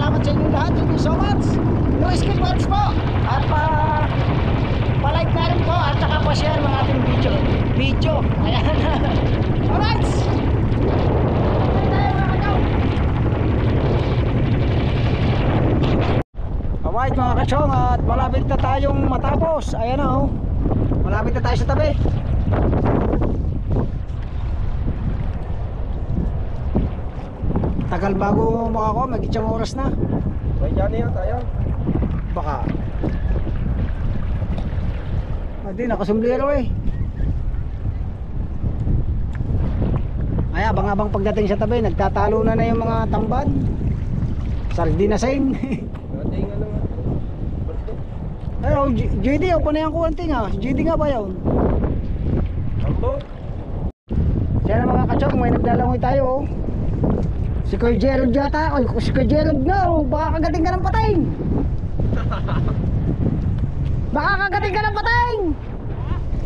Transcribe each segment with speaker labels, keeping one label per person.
Speaker 1: salamat sa inyo lahat. Thank you so much. Risky Watch po. At pa-like na rin po. At saka pa-share mga ating video. Ayan. Alright. Alright mga kachong, at malapit na tayong matapos. Ayan na oh. Malapit na tayo sa tabi. Tagal bago makakuha, mag-isang oras na.
Speaker 2: May dyan yan tayo.
Speaker 1: Baka hindi, nakasumblero eh. Ay, abang-abang pagdating sa tabi, nagtatalo na yung mga tambad. Sardinasing.
Speaker 2: Dating ano nga.
Speaker 1: Pero JD, o pa na yung kuwanting ha. JD nga ba yun?
Speaker 2: Ambo?
Speaker 1: Siya na mga kachong, may naglalangoy tayo oh. Si Kuya Gerald yata. Ay, si Kuya Gerald na oh. Baka kagating ka ng patayin. Baka kagating ka ng patayin.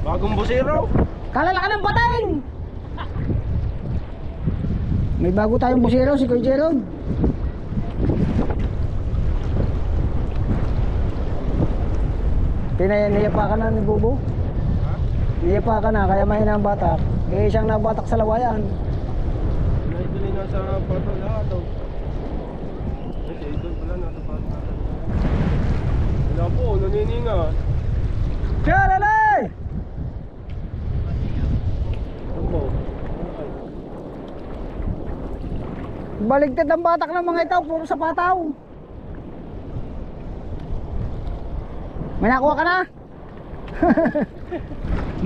Speaker 2: Bagong busero.
Speaker 1: Kalala ka ng patayin. May bago tayong busero, si Kuya Gerald. Niya pa ka na ni Bubo. Niya pa ka na, kaya mahina ang batak. Kaya siyang nabatak sa lawayan.
Speaker 2: Naiduli na sa pato lahat oh. Kasi idol pala nasa pato. Wala po, nanininga.
Speaker 1: Siya, lalay!
Speaker 2: Ambo?
Speaker 1: Baligtad ang batak ng mga ito, puro sa pataw. May nakuha ka na?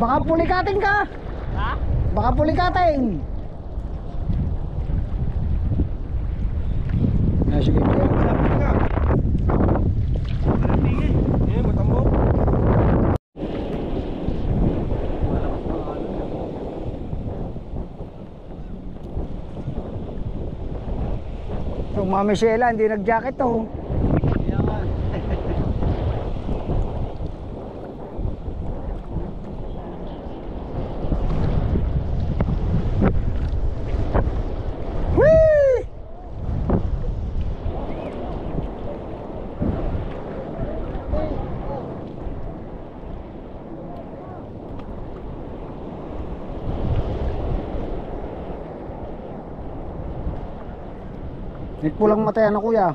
Speaker 1: Baka pulikatin ka.
Speaker 3: Ha?
Speaker 1: Baka pulikatin. Ah, sige.
Speaker 2: Sabi nga. Tingin. Eh, matambo.
Speaker 1: Yung Mami Sheila, hindi nag-jacket to. Pulang matay ano kuya.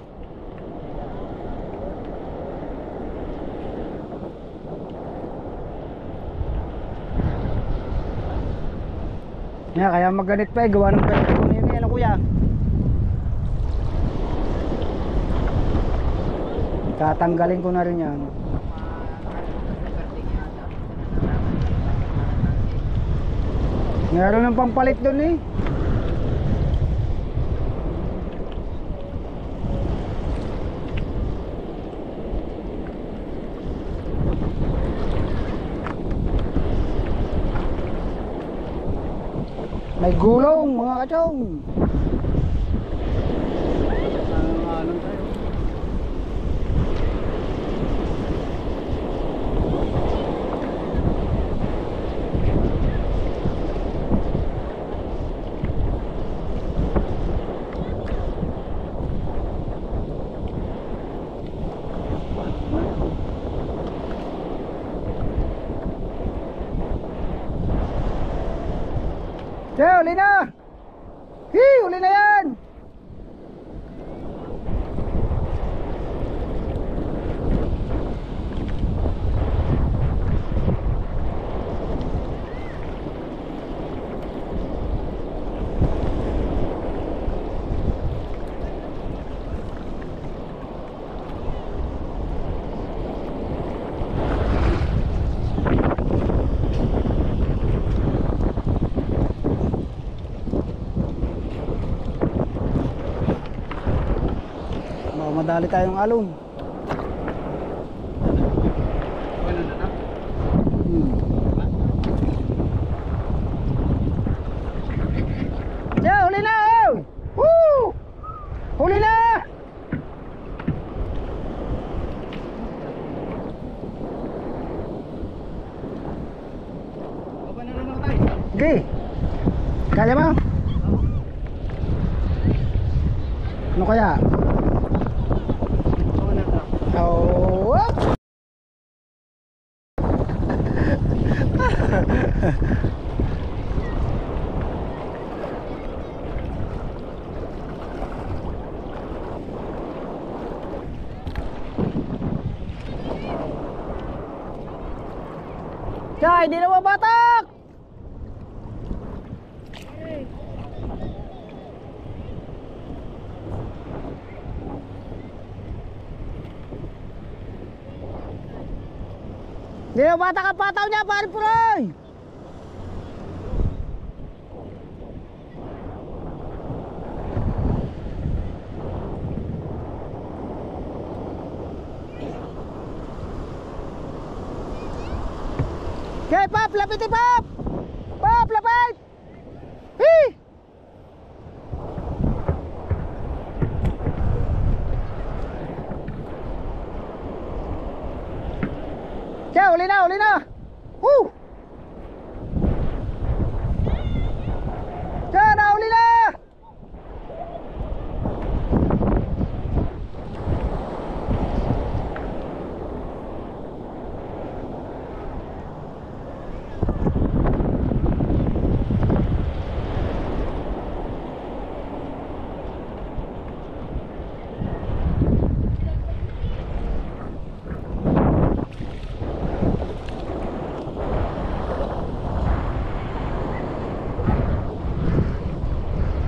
Speaker 1: Kaya magganit pa eh, gawa ng pwede ko yun ano kuya. Tatanggalin ko na rin yan. Meron ng pampalit dun eh. May gulong mga kachong. Uli na! Uli na yan! Madali tayong alon. Yeah, huli na oh! Woo! Huli na! Okay. Kaya mo? Ano kaya? Chay, di na mabatak! Di na mabatak ang pataw niya, pare Puroy! Okay, Pop, lapit eh, Pop! Pop, lapit! Hee! Siya, uli na, uli na! Woo! Siya, nauli na!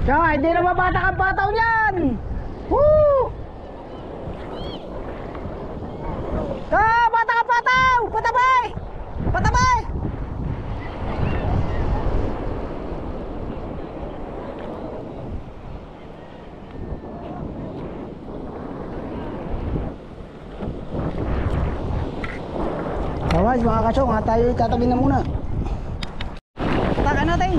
Speaker 1: Siya, hindi na mabatak ang pataw niyan! Woo! Ah, batak ang pataw! Patabay! Patabay! Awas mga kasong, tayo tatabi na muna. Patakan natin.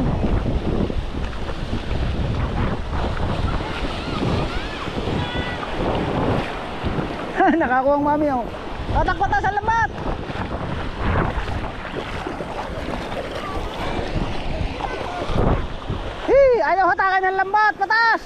Speaker 1: Nakakuha ang mami oh. Patak-patas ang lambat. Ayaw hatakan ng lambat, patas.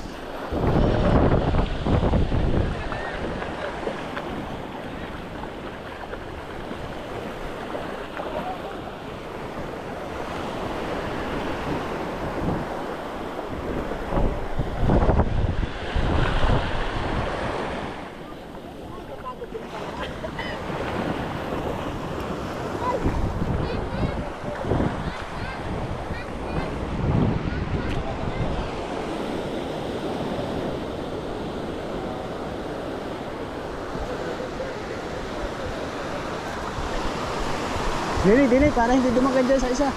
Speaker 1: Dili, para hindi dumagan dyan sa isa.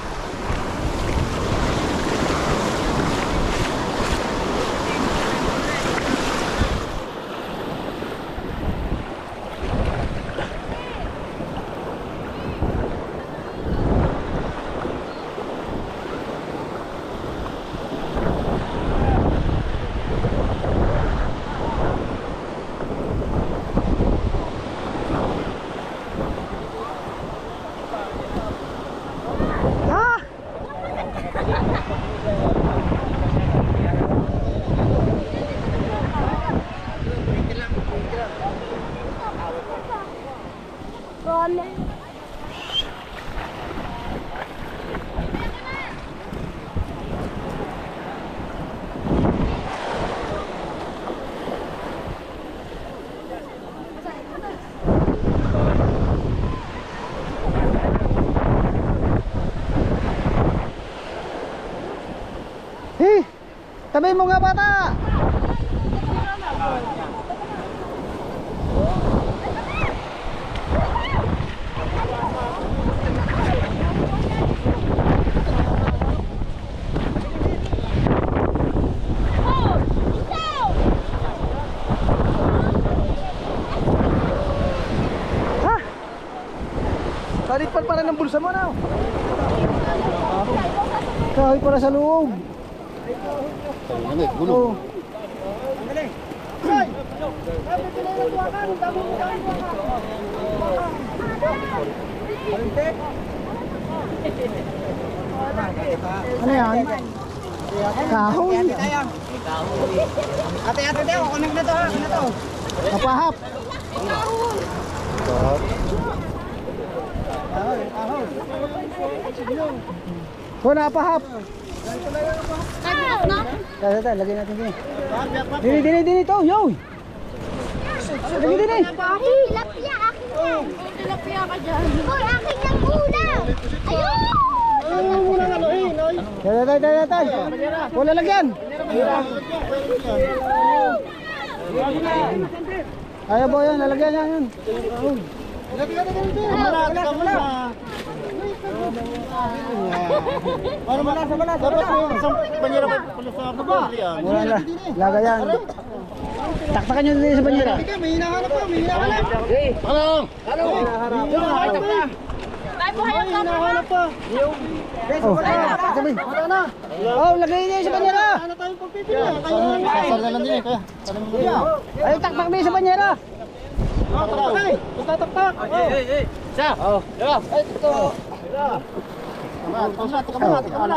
Speaker 1: Tabi mo nga bata. Ha? Talipan pala ng bulsa mo na. Kahit para sa loob.
Speaker 2: Ano, gulong. Ano yan? Kahoy.
Speaker 1: Ate, Teo, connect na to ha. Ano to?
Speaker 2: Pahap.
Speaker 1: Kahoy. Kahoy. Wala pa hap. Tayo, lagyan natin din. Dini to, yo. Lagyan din.
Speaker 3: Tilapia, akin yan. Tilapia ka dyan. Hoy, akin yung ulam. Ayun!
Speaker 1: Tayo. Wala lagyan. Ayaw po yan, lalagyan yan yun. Wala na, lagayan. Taktakan nyo din sa banyera.
Speaker 3: Tayo po kayo ka.
Speaker 1: Oh, sabi. Oh, lagay din sa banyera. Ay, taktak din sa banyera.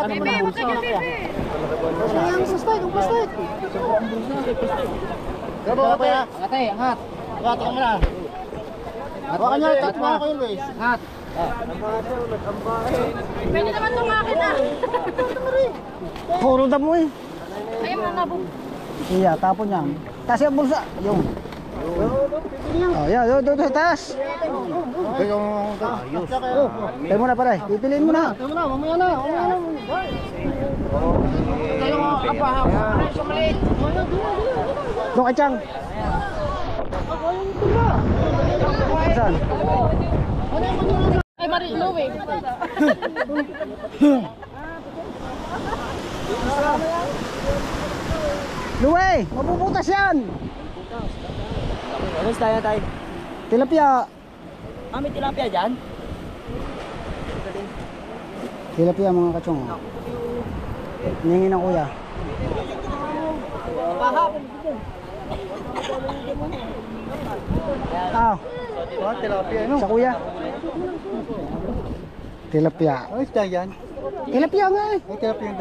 Speaker 3: Bebe, wag ka dyan, bebe. Pwede naman itong akin ah.
Speaker 1: Puro damo eh.
Speaker 3: Ayun mo nabog.
Speaker 1: Iya, tapon yan. Taas yung bulsa. Yung. Oh, yan, doon sa taas. Tayo muna pare, pipiliin mo na.
Speaker 2: Mamaya na.
Speaker 1: Doon kay Chang. Saan?
Speaker 3: Ay, Marilo eh.
Speaker 1: Luwe, mapuputas yan.
Speaker 4: Alis tayo tayo.
Speaker 1: Tilapia.
Speaker 4: May tilapia dyan?
Speaker 1: Tilapia mga kachong. Hingin ng kuya.
Speaker 4: Pahap.
Speaker 1: Ah,
Speaker 2: Tilapia, no?
Speaker 1: sa kuya. Tilapia.
Speaker 2: Ayos tayo yan.
Speaker 1: Tilapia nga eh.
Speaker 2: Ay, tilapia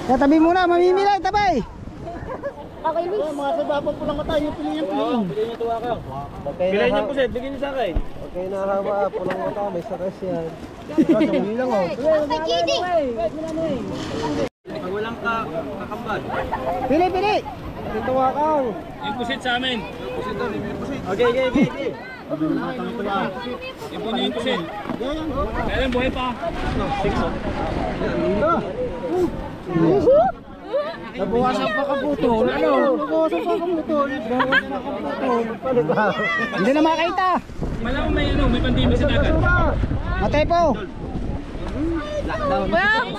Speaker 2: yan.
Speaker 1: Tabi muna, mamimila, tabay.
Speaker 2: Mga sababag po lang mata, yung piliin.
Speaker 4: Bilhin niyo po set, bigyan niyo sa akin.
Speaker 2: Okay na haba, pulang mata, may sakas yan. Hindi lang oh.
Speaker 3: Ay, Gidi.
Speaker 4: Pag walang kakambal.
Speaker 1: Pili.
Speaker 2: Ito wakang.
Speaker 4: Yung pusit sa amin. Okay. Yung po niyo yung pusit. Kailan buhay pa? 6
Speaker 2: Nabawasan pa kaputol. Ano? Nabawasan pa kaputol.
Speaker 1: Hindi na makita.
Speaker 4: Malamang may pandemic sa dagat.
Speaker 1: Matay po.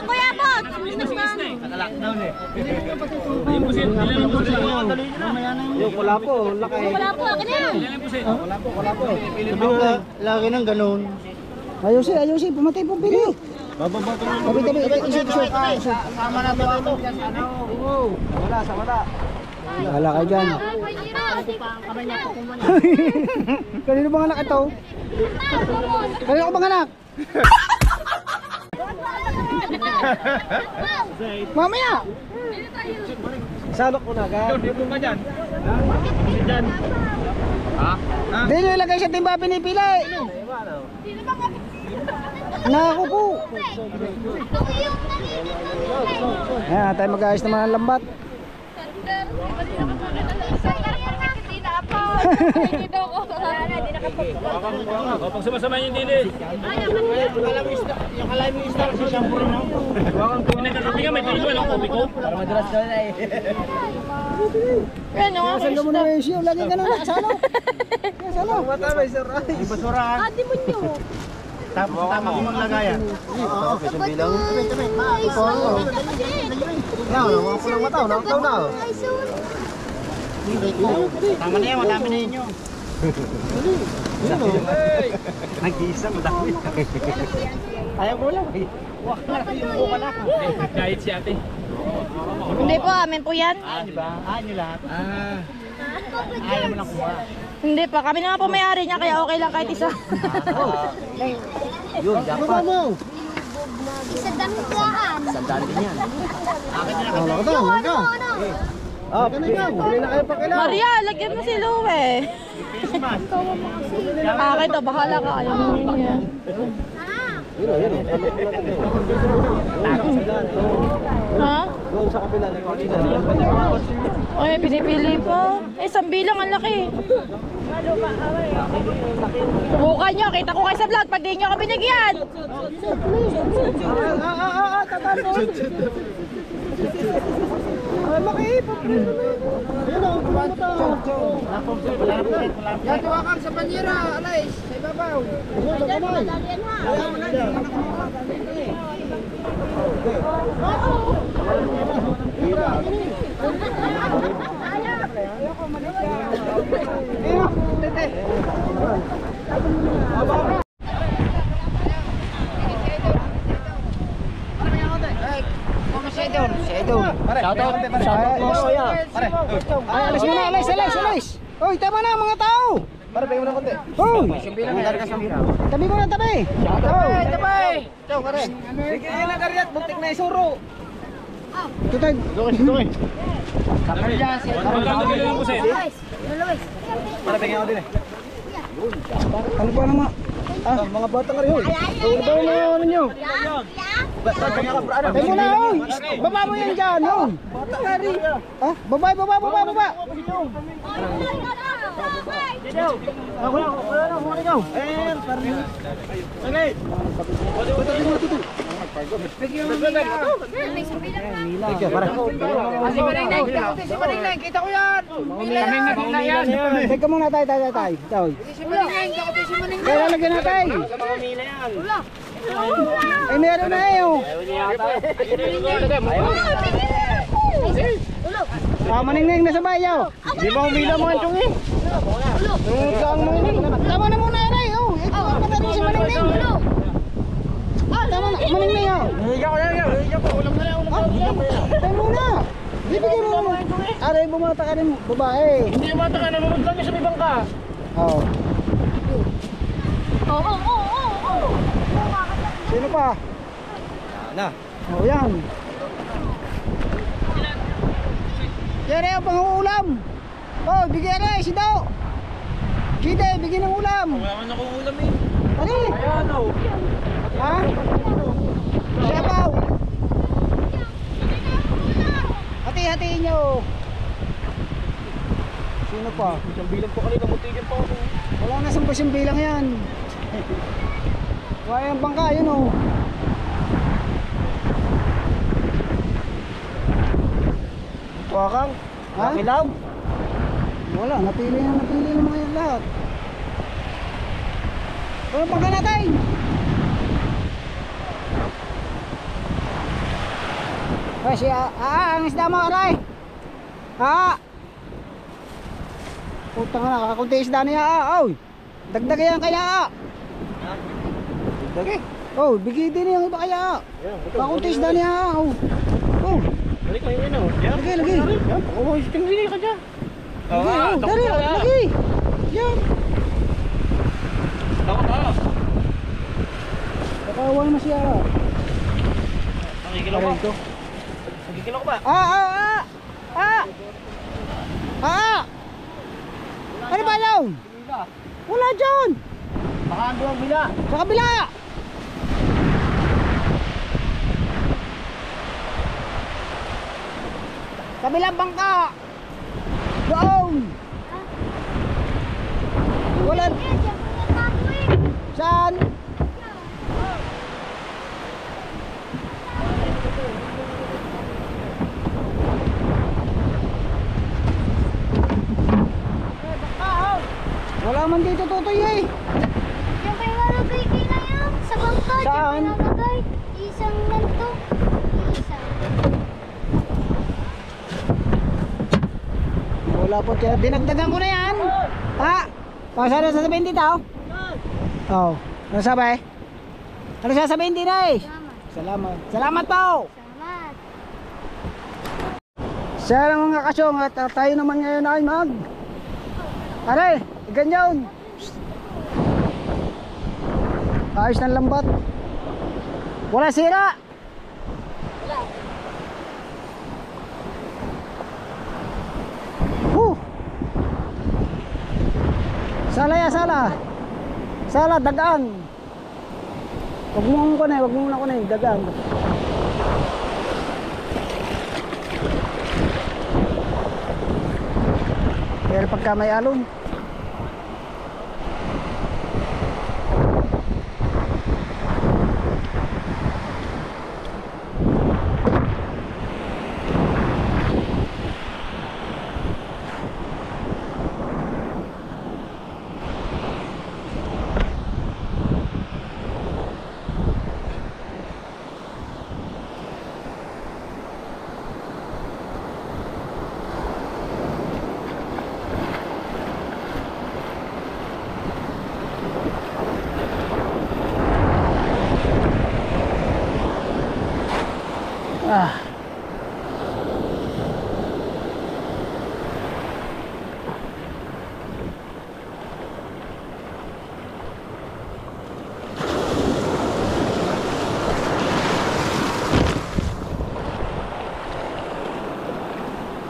Speaker 3: Kuya Bot.
Speaker 4: Naka-lockdown eh. Yung pusit, ilan ang pusit?
Speaker 2: Yung wala po, laki.
Speaker 3: Wala po, akin na yan.
Speaker 4: Ilan ang pusit?
Speaker 2: Lagi ng ganun.
Speaker 1: Ayusin, pumatay po pili. Tabi, isip.
Speaker 2: Sama na to. Wala, sa wala.
Speaker 1: Wala kayo dyan. Kanino bang anak ito? Kanino ko bang anak? Mamaya!
Speaker 2: Salok ko na, ga.
Speaker 4: Hindi po ka dyan. Dyan.
Speaker 1: Hindi nyo ilagay sa timba pinipili. Nako po. Ayan, tayo mag-ayos naman ang lambat.
Speaker 4: Pag sumasama yung dili.
Speaker 2: Yung kalay mo yung star, si shampoo rin ako.
Speaker 4: Pinagkakapi nga, may tilo. Anong kopi ko?
Speaker 2: Para madalas ka na eh.
Speaker 3: Yan, yung
Speaker 1: Saan mo na yung siyo? Lagi ka na nakasalo. Nakasalo.
Speaker 2: Mata may saray. Yung basurahan.
Speaker 3: ate mo nyo.
Speaker 2: Tama ko maglagayan. Oo, kasi bilang. Yan, mga pulang mata. Nakataw na. Tama na yan, madami na inyo. Nag-iisa, madami. Ayaw ko lang. Wak na, yung buka na.
Speaker 4: Kahit si ate.
Speaker 3: Hindi po, amin po yan.
Speaker 2: Di ba? Nyo lahat. Ayaw mo lang kuha.
Speaker 3: Hindi pa, kami na nga po may-ari niya, kaya okay lang kahit isa.
Speaker 2: Yun, dapat.
Speaker 3: Isa damigaan.
Speaker 2: Sandali din yan. Akin na lang. Oh, bili na kayo pa kailangan.
Speaker 3: Maria, lagyan mo si Lue. Akin to, bahala ka. Ayaw mo niya. Ha?
Speaker 2: Doon sa kapila na kanina.
Speaker 3: Ay, pinipili pa. Eh, sambilang ang laki. Subukan nyo, kita ko kayo sa vlog pag di nyo kami binigyan.
Speaker 1: Ay, makiipot. Yan ang kumata. Yan, tuwakan sa banyera, Alay. Sa ibabaw. Alis. Oy, tama na mga tao.
Speaker 2: Pare, pahingin mo ng konti.
Speaker 1: Oy, tabi mo na tabi. Tabi. Ciao, pare.
Speaker 2: Sige, nagariyat. Buntik na isuro.
Speaker 1: Tutay.
Speaker 2: Pare, pahingin ako din eh.
Speaker 1: Ano ba naman?
Speaker 2: Mga bata ka rin yun.
Speaker 1: Ano ba yung ano nyo?
Speaker 2: Pahingin ka, bro.
Speaker 1: Ay muna, oy. Baba mo yan dyan, oy. Ah, baba. Kita ko yan. Teka muna tayo. Kaya lagyan natin. Ay meron na eh. Maningning na sa bayaw.
Speaker 2: Di ba umila mo ang tsungi?
Speaker 1: Tama na muna yan eh. Ito ang patarin si Maningning. Tama na, Maningning oh.
Speaker 2: Higa ko na yan. Ulam na yan.
Speaker 1: Tayo muna. Bibigay mo naman. Aray, bumata ka rin babae.
Speaker 2: Hindi yung bata ka. Nanonood lang yung sa ibang ka.
Speaker 1: Oo. Sino pa?
Speaker 2: Na.
Speaker 1: Oh, yan. Yere, ang panguulam. Oh, bigyan na, si Dao. Gide, bigyan ng ulam.
Speaker 2: Wala man akong ulam eh.
Speaker 1: Ano?
Speaker 2: Ayan o.
Speaker 1: Ha? Siyapaw. Hati-hatiin nyo. Sino pa?
Speaker 2: Isang bilang po kanina. Mutigin pa ako.
Speaker 1: Wala na 10 bilang yan. Wala yung bangka, yun o.
Speaker 2: Wakang.
Speaker 1: Ha?
Speaker 2: Kilaw.
Speaker 1: Wala, napili na mga yan lahat. Wala bangka natin. Ay, ang isda mo, aray. Putang na, kakakunti isda niya, oy. Dagdag yan kaya,
Speaker 2: Dagi.
Speaker 1: oh, bigay din yung iba kaya. Kakakunti isda niya, oh.
Speaker 2: Balik ko yun o.
Speaker 1: Lagi.
Speaker 2: Yan. Oo, tingin ka dyan.
Speaker 1: Lagi, lagi. Yan. Nakawan mo siya.
Speaker 2: Nakikilaw ko. Nakikilaw ko ba?
Speaker 1: Ano ba yun? Wala dyan.
Speaker 2: Baka ando ang bila.
Speaker 1: Sa kabila. Kabilang bangka. Doon. Wala. Saan? Wala man dito tutoy eh.
Speaker 3: Yung may nalagay kila yun sa bangka.
Speaker 1: Saan?
Speaker 3: Yung may nalagay. Isang nanto. Isang.
Speaker 1: Wala po siya. Dinagdagan ko na yan. Ha? Pasal na sasabihin dito? Oo. Ano sabi? Ano sasabihin din eh? Salamat. Salamat po.
Speaker 3: Salamat.
Speaker 1: Siya lang mga kasyong at tayo naman ngayon ay mag. Aray, ganyan. Ayos ng lambat. Wala sira. Sala ya, sala. Sala, dagaan. Huwag mo na, huwag mo na ko na yung dagang. Pero pagka may alon. Ah.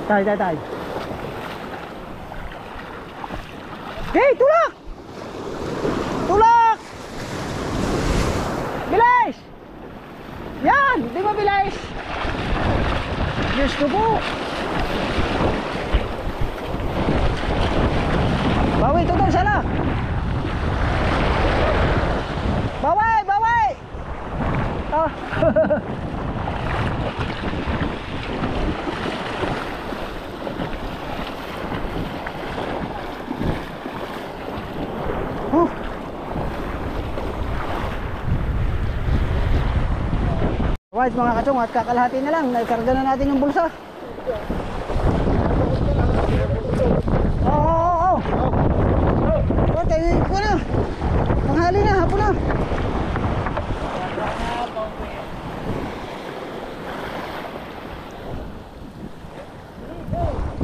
Speaker 1: Tay. Hey, tulak! Tulak! Bilis! Yan, di ba bilis? Diyos ko po. Bawi, tutol sana. Bawi. Ah. Right mga kachong, at kakalahati na lang, naikarga na natin yung bulsa. Oo. Tayo ko na. Panghali na, hapon na.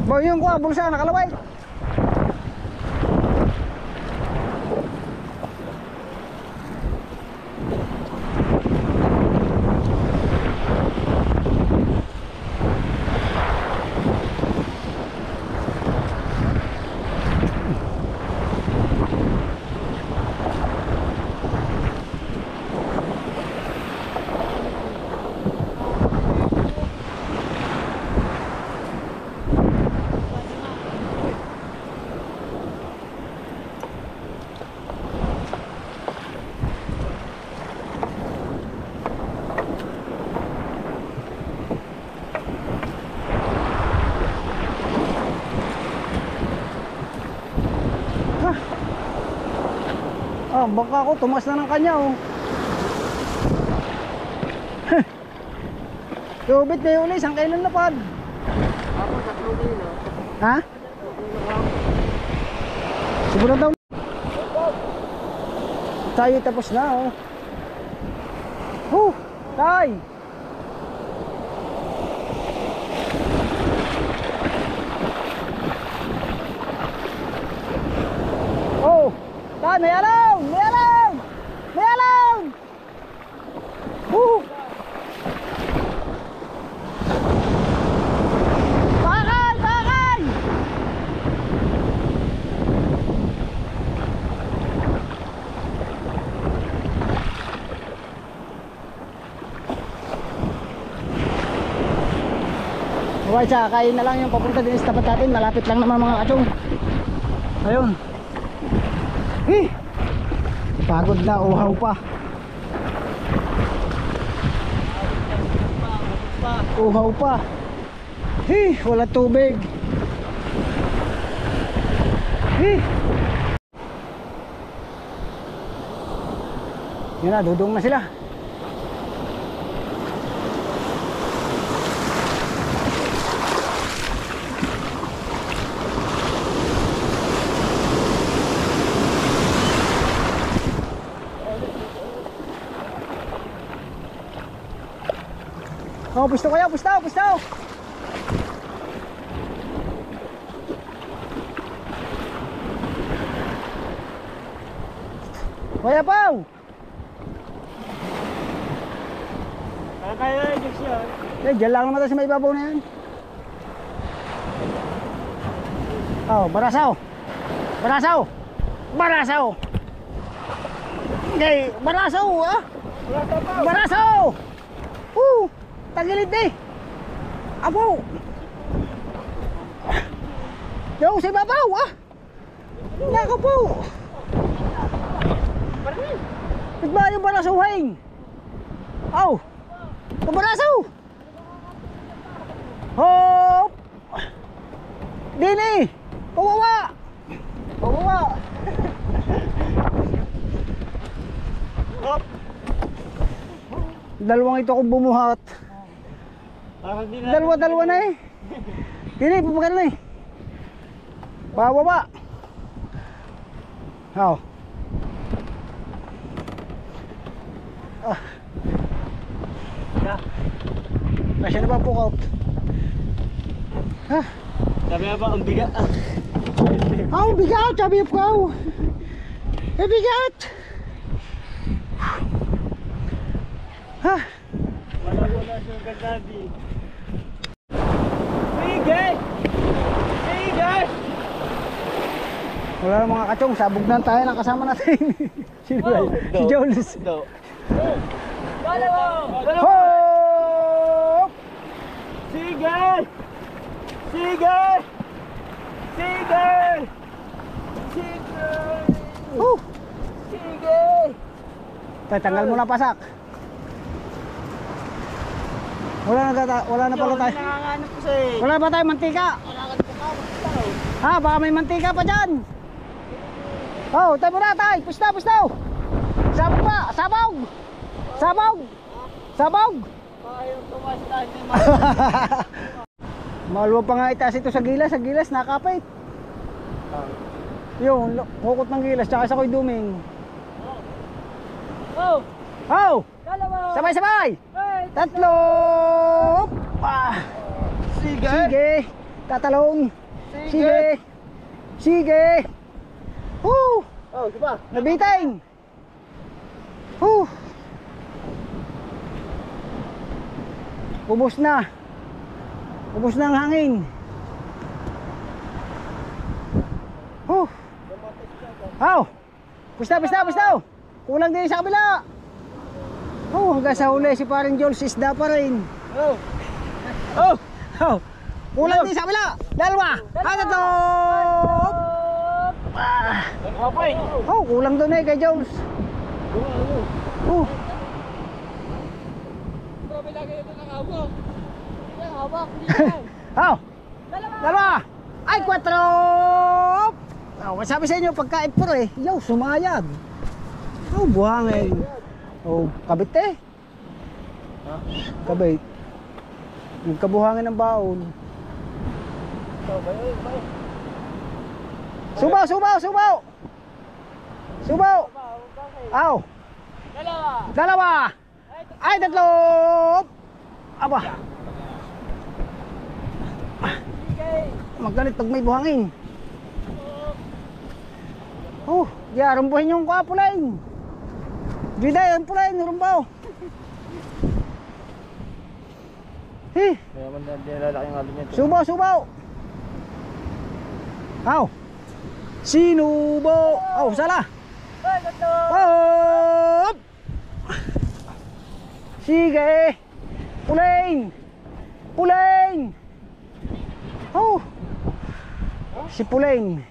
Speaker 1: Boy, yung kuha, bulsa, nakalaway. Baka ako tumas na ng kanya oh. Tubit na yung ulis, ang kailan na pad.
Speaker 2: Ako sa tubig na.
Speaker 1: Ha? Siguro daw. Tayo tapos na oh. Tay! Oh! Tay, may alon! Bakay! Okay, tsaka kain na lang yung papunta din sa tapat natin. Malapit lang naman mga kachong. Ayun. Pagod na, uhaw pa. Uhaw pa. Wala tubig. Yan na, dudong na sila. Oh, pusto kayo, pusto. Kuya Pao.
Speaker 2: Kaya yung siya.
Speaker 1: Diyan lang naman tayo sa may ibabaw na yan. Oh, barasaw. Okay, barasaw ah. Baraso! Tagilid eh! Abo! Yo, sa ibabaw ah! Nako po! Nagba yung baraso hang! Aw! Baraso! Hop! Dini! Pawawa! Pawawa! Hop! Dalawang ito akong bumuhat. Dalawa na eh. Dini, pumagal na eh. Pawawa! Aw! Masya na ba pukaut?
Speaker 4: Sabi nga ba, ang bigat.
Speaker 1: Bigat! Sabi ko! Bigat!
Speaker 4: Wala siyang gasabi. Sige! Sige!
Speaker 1: Wala na mga kachong, sabog na tayo ng kasama natin. Sino ba yun? Si Jones. Hop!
Speaker 4: Sige! Sige! Sige! Sige! Sige!
Speaker 1: Tanggal mo na pasak. Wala na pala tayo.
Speaker 4: Nanganganap ko sa'yo.
Speaker 1: Wala ba tayo mantika? Baka may mantika pa dyan. Tayo muna tayo. Pustaw. Sabog pa. Sabog.
Speaker 4: Ayaw tumas tayo ni
Speaker 1: Maluwag pa nga itaas ito sa gilas nakapit. Yung hukot ng gilas tsaka sa ko'y duming. Sabay! Tatlo! Sige! Tatalong! Sige!
Speaker 4: Diba?
Speaker 1: Nabiting! Ubos na ang hangin. Pustaw! Kulang din sa kabila. Hanggang sa huli si paring Jules isda pa rin. Kulang din sa kabila. Dalawa. Tatlo. Kulang doon eh kay Jules. Dalawa. Ay, 4. Sabi sa inyo pagkain po eh. Sumayad. Buhangin. Kabit eh. Kabit. Nagkabuhangin ng baon. Subaw! Dalawa! Ay, 3. Aba. Magganit pag may buhangin. Rumbuhin yung kapulain. Giday, ang pulain, rumbaw.
Speaker 4: Kaya man nilalaki yung halo niya.
Speaker 1: Subaw! Sinubo! Sala! Hop! Sige! Pulain! Si Pulain.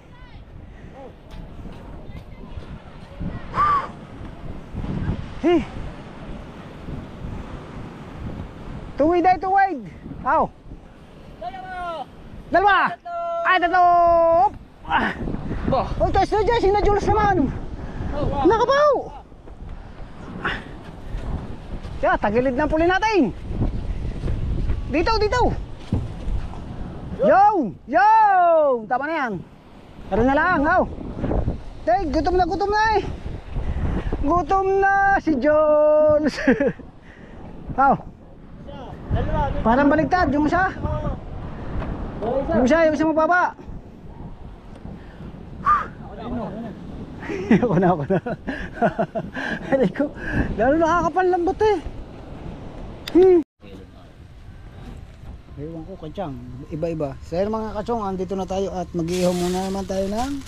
Speaker 1: Tuwid. Dalawa. Ay, 3. Taas na dyan, sina Jules naman. Nakabaw. Tagilid ng puli natin. Dito. Yo! Tama na yan. Pero na lang, gutom na eh. Gutom na si Jules. Parang baligtad yung isa. Yung isa mababa. Ako na. Lalo nakakapanlambot eh. Ewan ko kadyang, iba-iba. So yun mga kachong, andito na tayo at mag-iihaw muna naman tayo ng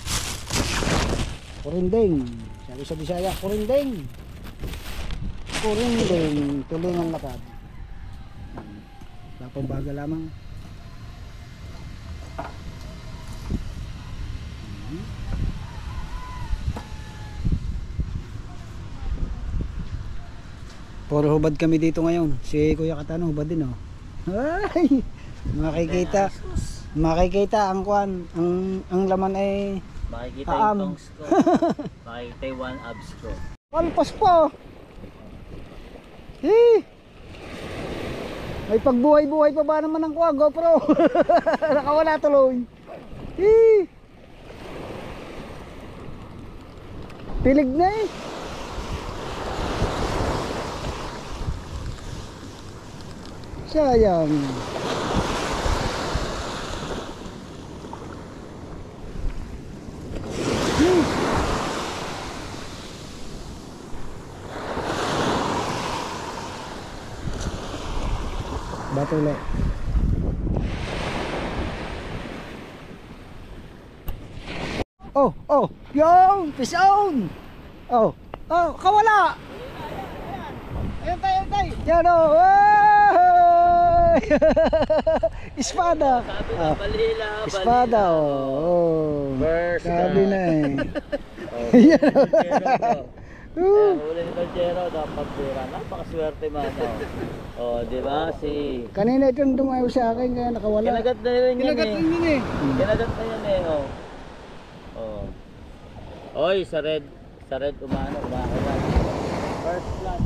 Speaker 1: kurinding. Sabi sa Bisaya, kurinding. Puring tuloy ng lakad. Pambaga lamang. Puro hubad kami dito ngayon. Si Kuya Katano hubad din, oh. Ay! Makikita ang kwan, ang laman ay
Speaker 4: Makikita
Speaker 1: Aam.
Speaker 4: yung tongs ko. Makikita yung one abs ko.
Speaker 1: palpas pa. May pagbuhay-buhay pa ba naman ang kuha, GoPro? Nakawala tuloy. Pilig na eh. Sayang. Bato ulit. Oh, yung fish on. Oh, kawala. Ayun tayo. Yan o. Espada.
Speaker 4: Sabi na, balila.
Speaker 1: Espada, oh.
Speaker 4: First
Speaker 1: Sabi na eh.
Speaker 4: Huli ni Conchero, dapat pira. Napakaswerte man. Di ba?
Speaker 1: Kanina itong dumayo sa akin kaya nakawala.
Speaker 4: Kinagat na rin yan eh.
Speaker 1: eh.
Speaker 4: Kinagat na yan eh. Oy, sa red umano. First flat.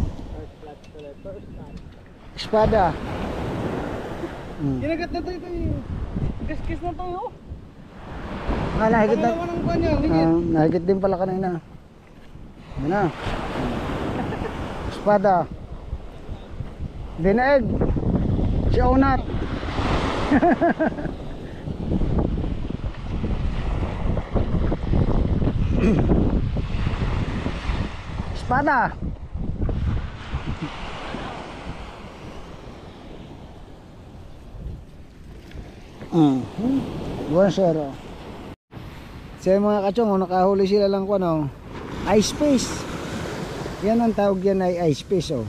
Speaker 1: Espada.
Speaker 2: Kinagat na tayo. Gas-gas na tayo.
Speaker 1: Nahigit na.
Speaker 2: Pangalawa ng buwan yan.
Speaker 1: Nahigit din pala kanina. Yan na. Espada. Dinaeg. Si Onat. Espada. Buwan sero. Sa mga kachong, nakahuli sila lang ko, no? Ice fish. Yan ang tawag yan ay ice fish, oh.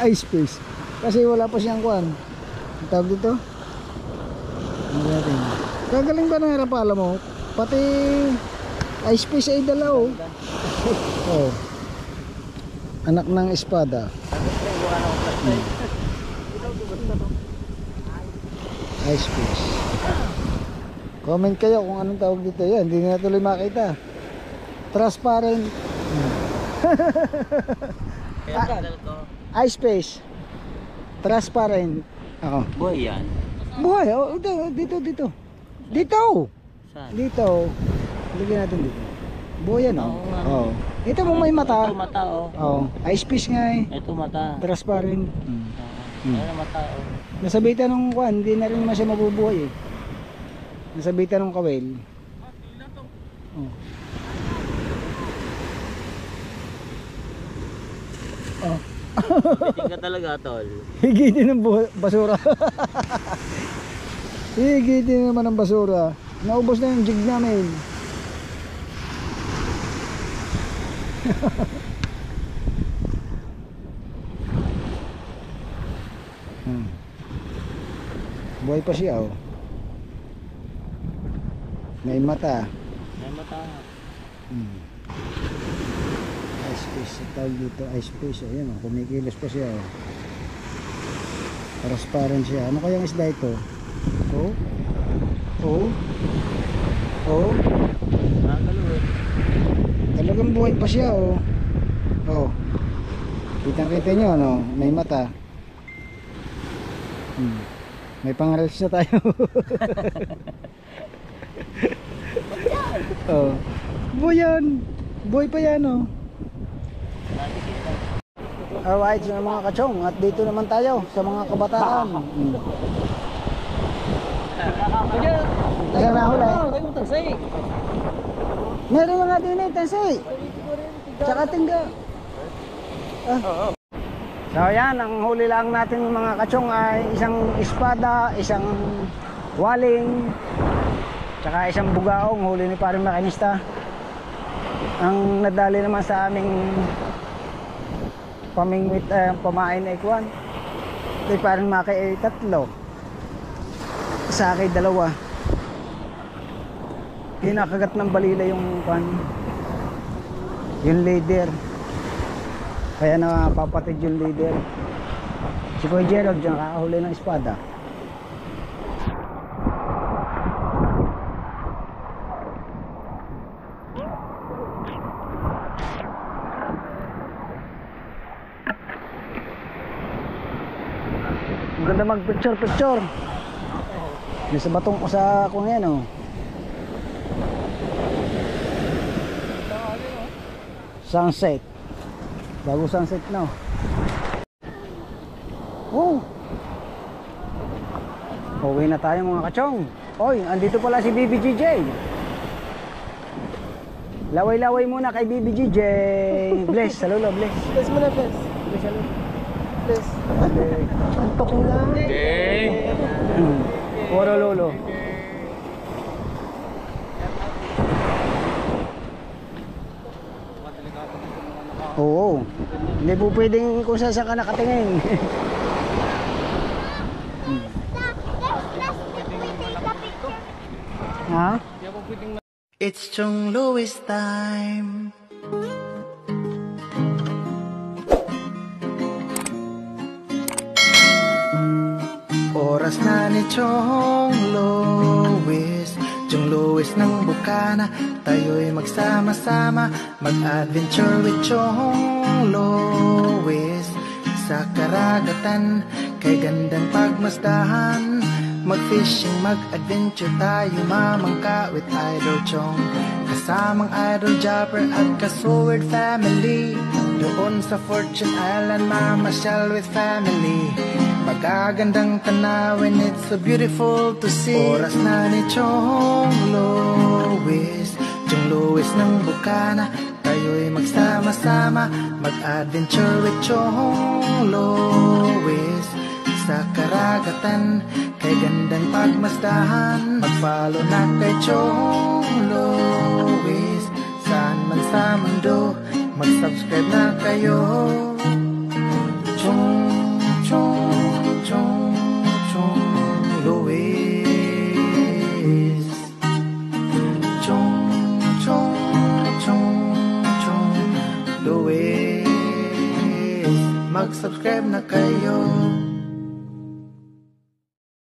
Speaker 1: Ice fish. Kasi wala pa siyang kuwan. Ang tawag dito? Kagaling ba ng harapala mo? Pati ice fish ay dala, oh. Oh. Anak ng espada. Ice fish. Comment kayo kung anong tawag dito. Yan, hindi na tuloy makita. Transparent. Ice fish. Transparent. Ako.
Speaker 4: Boy yan.
Speaker 1: Buhay, oh, dito. Dito.
Speaker 4: Saan?
Speaker 1: Dito. Lagyan natin dito. Buhay yan, oh.
Speaker 4: Oo nga.
Speaker 1: Oh. Ito mo may mata.
Speaker 4: Ito mata, oh.
Speaker 1: Oh, ice fish nga eh.
Speaker 4: Ito mata.
Speaker 1: Transparent.
Speaker 4: Ayan ang mata, oh.
Speaker 1: Nasabitan ng kwan, hindi na rin naman siya mabubuhay eh. Nasabitan ng kawel. Oh. Oh.
Speaker 4: Biting ka talaga, tol.
Speaker 1: Higitin ng basura. Higitin naman ng basura. Naubos na yung jig namin. Buhay pa siya, oh. May mata.
Speaker 4: May mata.
Speaker 1: Ice fish, tawag dito ice fish, oh. Yan, oh. Kumikilos pa siya, oh. Transparent siya. Ano kayang isda ito? Oh.
Speaker 4: Nakakalawin.
Speaker 1: Talagang buhay pa siya, oh. Oh. Kitang-kita nyo, no? May mata. May pang-reels na tayo. Oh. Buhay yan. Buhay pa yan, oh. Alright, so mga kachong, at dito naman tayo sa mga kabataan. Isang nahuli. Meron mga din eh, tansay. Tsaka tingga. So yan, ang huli lang natin mga kachong ay isang espada, isang waling, tsaka isang bugaong huli ni paring makinista. Ang nadali naman sa aming pamingwit, pamain na ikuan. Ito parang maki ay 3. Sa akin 2. Kinakagat ng balila yung pan. Yung leader. Kaya napapatid yung leader. Si Kuya Gerald dyan nakakahuli ng espada. Maganda mag-picture. Yung sa batong ko sa kung yan oh. Sunset. Bago sunset na oh. Uwi na tayo mga kachong. Oy, andito pala si BBGJ. Laway-laway muna kay BBGJ. Bless, salulo, bless.
Speaker 2: Bless mo na, bless.
Speaker 1: Bless, salulo.
Speaker 2: Bless.
Speaker 1: Antok lang. Puro lolo. Oo. Hindi po pwedeng kung saan ka nakatingin. Ha?
Speaker 5: It's Chong Louis time. Oras na ni Chong Louis, Chong Louis ng Bukana. Tayo'y magsama-sama, mag-adventure with Chong Louis. Sa karagatan, kay gandang pagmasdahan, mag-fishing, mag-adventure tayo, mamangka with Idol Chong. Kasamang Idol Jumper at Kasword family. Doon sa Fortune Island, mamasyal with family. Magagandang tanawin, it's so beautiful to see. Oras na ni Chong Louis, Chong Louis ng Bukana. Tayo'y magsama-sama, mag-adventure with Chong Louis. Sa karagatan, kay gandang pagmasdahan, mag-follow na kay Chong Louis. Saan man sa mundo, mag-subscribe na kayo. Chong Louis. Chong Louis. Mag-subscribe na kayo.